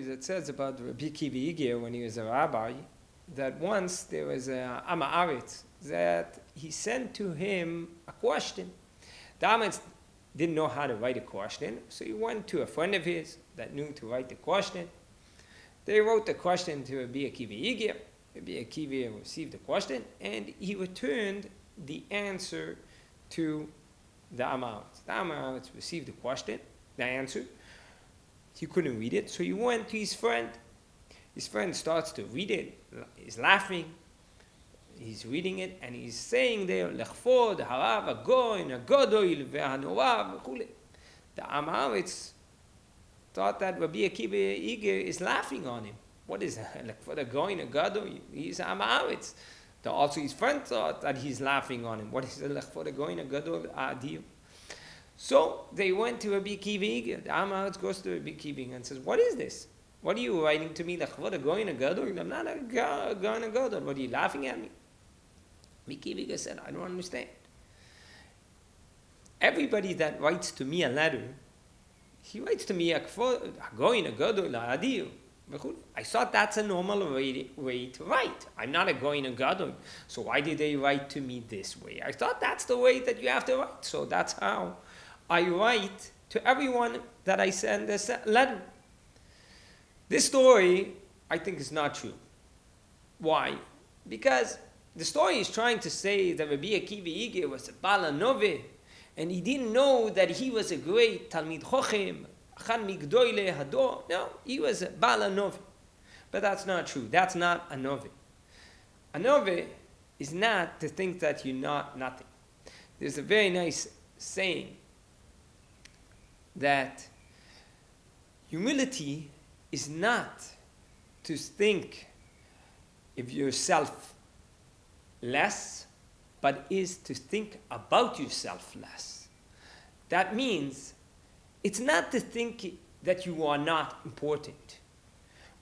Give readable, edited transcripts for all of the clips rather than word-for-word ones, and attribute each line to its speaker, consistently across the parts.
Speaker 1: it says about Rabbi Kiva Iger when he was a rabbi, that once there was a Am Haaretz that he sent to him a question. The Haaretz didn't know how to write a question, so he went to a friend of his that knew to write the question. They wrote the question to Rabbi Akiva Iger. Rabbi Akiva received the question, and he returned the answer to the Am Haaretz. The Am Haaretz received the question, the answer. He couldn't read it, so he went to his friend. His friend starts to read it. He's laughing. He's reading it, and he's saying there, Lechvod, Harav, Agoin, Agodoil, Ve'hanora, v'chule. The Am Haaretz thought that Rabbi Akiva Iger is laughing on him. What is that? Lechvod, Agoin, Agodoil. He's Am Haaretz. Also, his friend thought that he's laughing on him. What is it? Lechvod, Agoin, Agodoil, Adir. So they went to Rabbi Akiva Iger. The Am Haaretz goes to Rabbi Akiva Iger and says, what is this? What are you writing to me? Lechvod, Agoin, Agodoil. I'm not a Agoin, Agodoil. What are you laughing at me? Rabbi Akiva Iger said, I don't understand. Everybody that writes to me a letter, he writes to me, I thought that's a normal way to write. I'm not a goyin and gadol. So why did they write to me this way? I thought that's the way that you have to write. So that's how I write to everyone that I send a letter. This story, I think, is not true. Why? Because the story is trying to say that Rabbi Akiva Iger was a Bala Nove, and he didn't know that he was a great Talmid Chochem, Chan Migdoile Hador. No, he was a Bala Nove. But that's not true. That's not a Nove. A Nove is not to think that you're not nothing. There's a very nice saying that humility is not to think of yourself less, but is to think about yourself less. That means it's not to think that you are not important,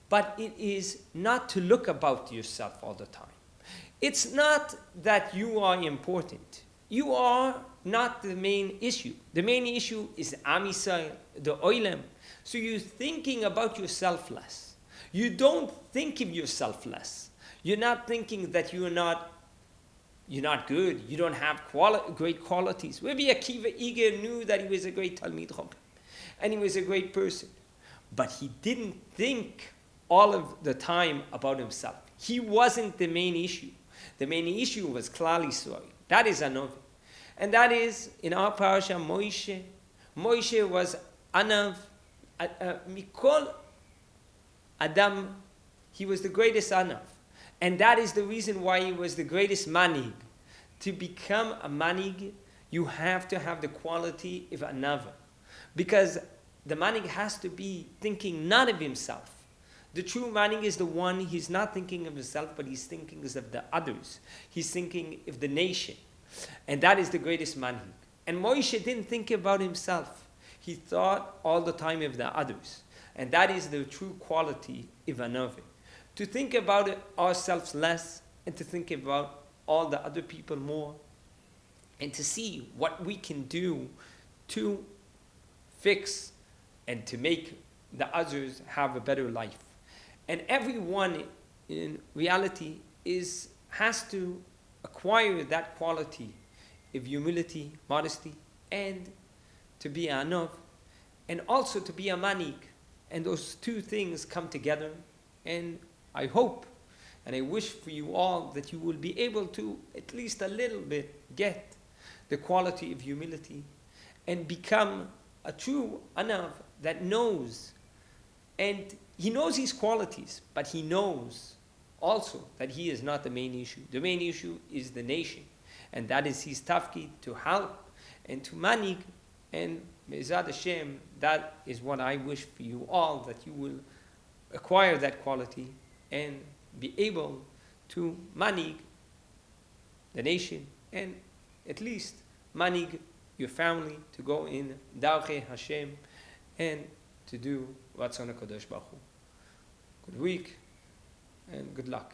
Speaker 1: but it is not to look about yourself all the time. It's not that you are important. You are not the main issue. The main issue is Am Yisrael, the Oilem. So you're thinking about yourself less. You don't think of yourself less. You're not thinking that you're not good, you don't have great qualities. Rabbi Akiva Iger knew that he was a great Talmid Chochem, and he was a great person. But he didn't think all of the time about himself. He wasn't the main issue. The main issue was Klal Yisrael. That is a Novi. And that is, in our parasha, Moshe. Moshe was Anav, Mikol Adam. He was the greatest Anav. And that is the reason why he was the greatest manig. To become a manig, you have to have the quality of a nava. Because the manig has to be thinking not of himself. The true manig is the one, he's not thinking of himself, but he's thinking of the others. He's thinking of the nation. And that is the greatest manig. And Moshe didn't think about himself. He thought all the time of the others. And that is the true quality of a nava. To think about ourselves less, and to think about all the other people more, and to see what we can do to fix and to make the others have a better life. And everyone in reality has to acquire that quality of humility, modesty, and to be a Anov, and also to be a Manik. And those two things come together, and I hope and I wish for you all that you will be able to at least a little bit get the quality of humility and become a true Anav that knows, and he knows his qualities, but he knows also that he is not the main issue. The main issue is the nation, and that is his tafkid to help and to manig, and Be'ezrat Hashem, that is what I wish for you all, that you will acquire that quality and be able to manig the nation, and at least manig your family, to go in Darchei Hashem and to do Ratzon HaKadosh Baruch Hu. Good week and good luck.